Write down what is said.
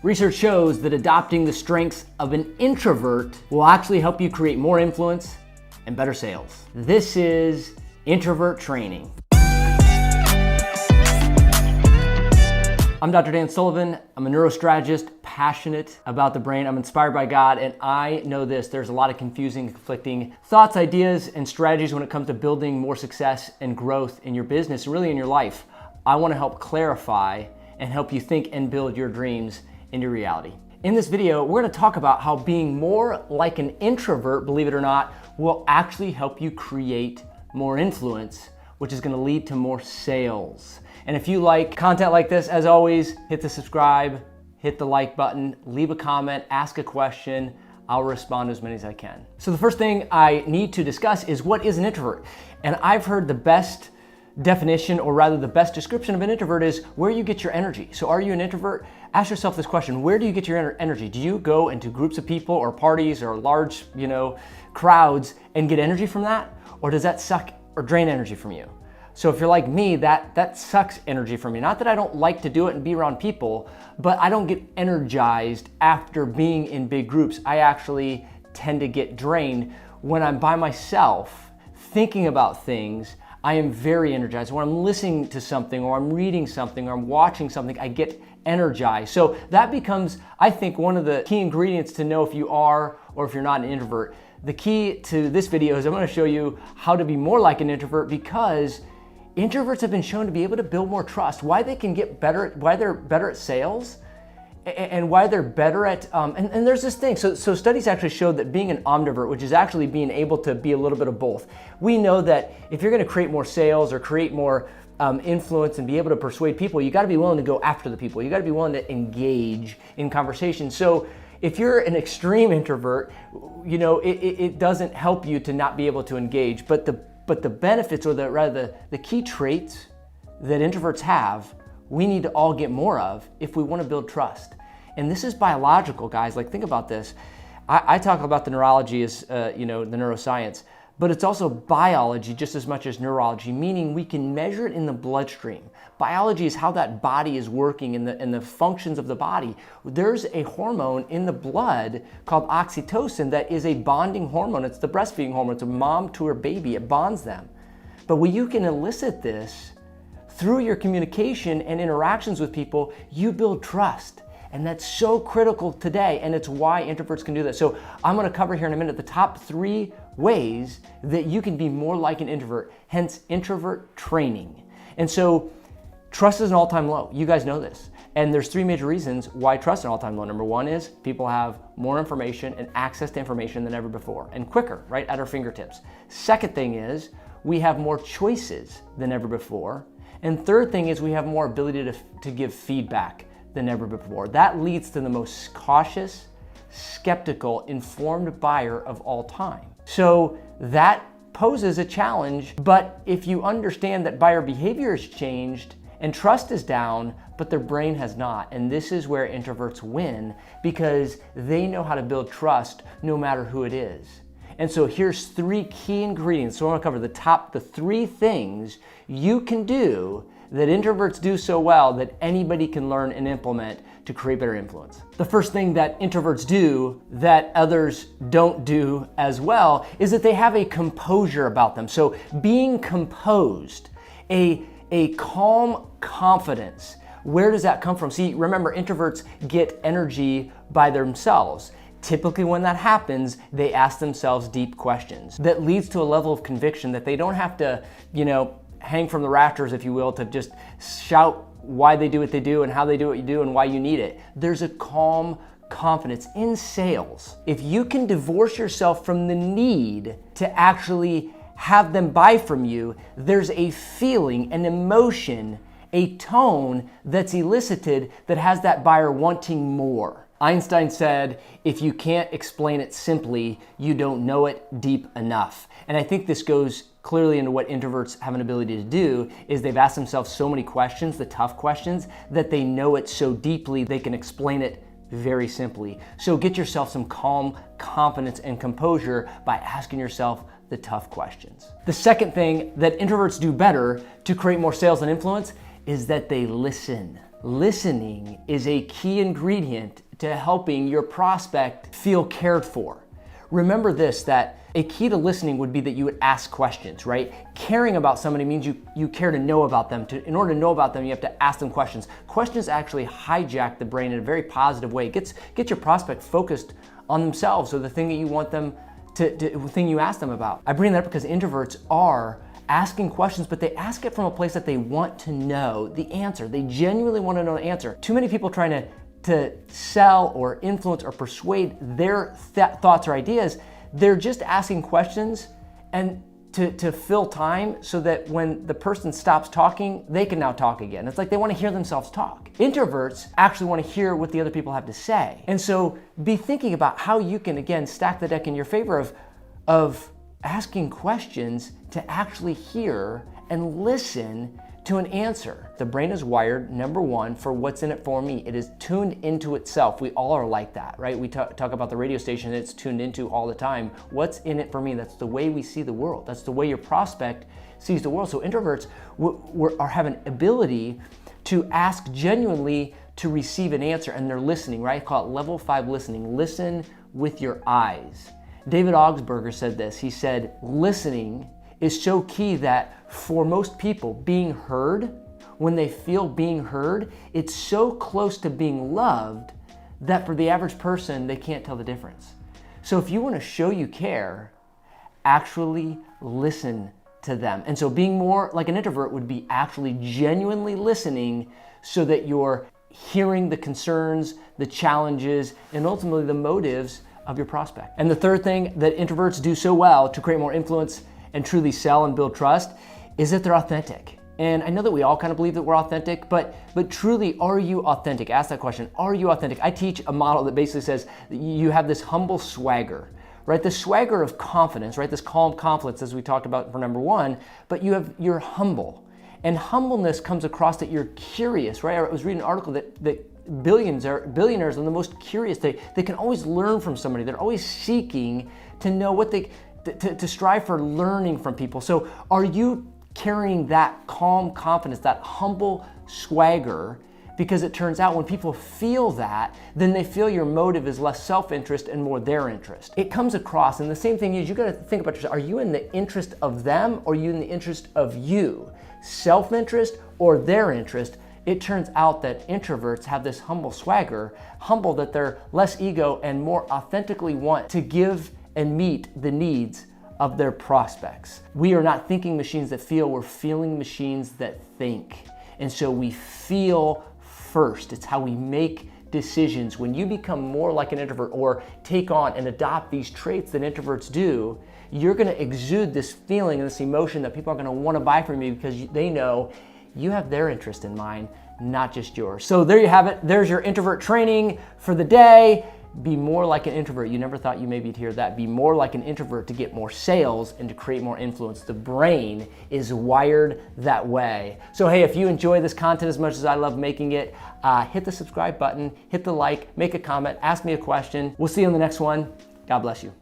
Research shows that adopting the strengths of an introvert will actually help you create more influence and better sales. This is Introvert Training. I'm Dr. Dan Sullivan. I'm a neurostrategist, passionate about the brain. I'm inspired by God, and I know this. There's a lot of confusing, conflicting thoughts, ideas, and strategies when it comes to building more success and growth in your business, and really in your life. I want to help clarify and help you think and build your dreams into reality. In this video, we're going to talk about how being more like an introvert, believe it or not, will actually help you create more influence, which is going to lead to more sales. And if you like content like this, as always, hit the subscribe, hit the like button, leave a comment, ask a question. I'll respond to as many as I can. So the first thing I need to discuss is what is an introvert? And I've heard the best definition, or rather the best description of an introvert, is where you get your energy. So are you an introvert? Ask yourself this question: where do you get your energy? Do you go into groups of people or parties or large, crowds and get energy from that? Or does that suck or drain energy from you? So if you're like me, that sucks energy from me. Not that I don't like to do it and be around people, but I don't get energized after being in big groups. I actually tend to get drained when I'm by myself thinking about things. I am very energized. When I'm listening to something, or I'm reading something, or I'm watching something, I get energized. So that becomes, I think, one of the key ingredients to know if you are or if you're not an introvert. The key to this video is I'm going to show you how to be more like an introvert, because introverts have been shown to be able to build more trust. Why they can get better, why they're better at sales, and why they're better at, and there's this thing. So studies actually showed that being an omnivert, which is actually being able to be a little bit of both. We know that if you're going to create more sales or create more influence and be able to persuade people, you got to be willing to go after the people. You got to be willing to engage in conversation. So if you're an extreme introvert, it doesn't help you to not be able to engage. But the benefits, or the key traits that introverts have, we need to all get more of if we want to build trust. And this is biological, guys. Like, think about this. I talk about the neurology as, the neuroscience, but it's also biology just as much as neurology, meaning we can measure it in the bloodstream. Biology is how that body is working and the functions of the body. There's a hormone in the blood called OXYTOCIN that is a bonding hormone. It's the breastfeeding hormone. It's a mom to her baby. It bonds them. But when you can elicit this through your communication and interactions with people, you build trust. And that's so critical today, and it's why introverts can do that. So I'm gonna cover here in a minute the top 3 ways that you can be more like an introvert, hence introvert training. And so trust is an all-time low. You guys know this. And there's 3 major reasons why trust is an all-time low. Number 1 is people have more information and access to information than ever before, and quicker, right at our fingertips. Second thing is we have more choices than ever before. And third thing is we have more ability to give feedback than ever before. That leads to the most cautious, skeptical, informed buyer of all time. So that poses a challenge, but if you understand that buyer behavior has changed and trust is down, but their brain has not, and this is where introverts win, because they know how to build trust no matter who it is. And so here's 3 key ingredients. So I want to cover the 3 things you can do that introverts do so well that anybody can learn and implement to create better influence. The first thing that introverts do that others don't do as well is that they have a composure about them. So being composed, a calm confidence. Where does that come from? See, remember, introverts get energy by themselves. Typically when that happens, they ask themselves deep questions that leads to a level of conviction that they don't have to, hang from the rafters, if you will, to just shout why they do what they do and how they do what you do and why you need it. There's a calm confidence in sales. If you can divorce yourself from the need to actually have them buy from you, there's a feeling, an emotion, a tone that's elicited that has that buyer wanting more. Einstein said, if you can't explain it simply, you don't know it deep enough. And I think this goes clearly into what introverts have an ability to do, is they've asked themselves so many questions, the tough questions, that they know it so deeply they can explain it very simply. So get yourself some calm confidence and composure by asking yourself the tough questions. The second thing that introverts do better to create more sales and influence is that they listen. listening is a key ingredient to helping your prospect feel cared for. Remember this, that a key to listening would be that you would ask questions, right? Caring about somebody means you care to know about them. In order to know about them, you have to ask them questions. Questions actually hijack the brain in a very positive way. It gets your prospect focused on themselves or the thing that you want them the thing you ask them about. I bring that up because introverts are asking questions, but they ask it from a place that they want to know the answer. They genuinely want to know the answer. Too many people trying to sell or influence or persuade their thoughts or ideas, they're just asking questions and to fill time so that when the person stops talking, they can now talk again. It's like they want to hear themselves talk. Introverts actually want to hear what the other people have to say. And so be thinking about how you can, again, stack the deck in your favor of asking questions to actually hear and listen to an answer. The brain is wired, number one, for what's in it for me. It is tuned into itself. We all are like that, right? We talk about the radio station it's tuned into all the time. What's in it for me? That's the way we see the world. That's the way your prospect sees the world. So introverts have an ability to ask genuinely to receive an answer, and they're listening, right? I call it level 5 listening. Listen with your eyes. David Augsburger said this. He said, listening is so key that for most people, being heard, when they feel being heard, it's so close to being loved that for the average person, they can't tell the difference. So if you want to show you care, actually listen to them. And so being more like an introvert would be actually genuinely listening so that you're hearing the concerns, the challenges, and ultimately the motives of your prospect. And the third thing that introverts do so well to create more influence and truly sell and build trust is that they're authentic. And I know that we all kind of believe that we're authentic, but truly, are you authentic? Ask that question. Are you authentic? I teach a model that basically says that you have this humble swagger, right? The swagger of confidence, right? This calm confidence, as we talked about for number one, but you're humble. And humbleness comes across that you're curious, right? I was reading an article that billionaires are the most curious. They can always learn from somebody. They're always seeking to know what to strive for learning from people. So are you carrying that calm confidence, that humble swagger? Because it turns out when people feel that, then they feel your motive is less self-interest and more their interest. It comes across, and the same thing is you gotta think about yourself. Are you in the interest of them or are you in the interest of you? Self-interest or their interest? It turns out that introverts have this humble swagger, humble that they're less ego and more authentically want to give and meet the needs of their prospects. We are not thinking machines that feel, we're feeling machines that think. And so we feel first. It's how we make decisions. When you become more like an introvert or take on and adopt these traits that introverts do, you're gonna exude this feeling and this emotion that people are gonna wanna buy from you because they know you have their interest in mind, not just yours. So there you have it. There's your introvert training for the day. Be more like an introvert. You never thought you maybe hear that. Be more like an introvert to get more sales and to create more influence. The brain is wired that way. So hey, if you enjoy this content as much as I love making it, hit the subscribe button, hit the like, make a comment, ask me a question. We'll see you on the next one. God bless you.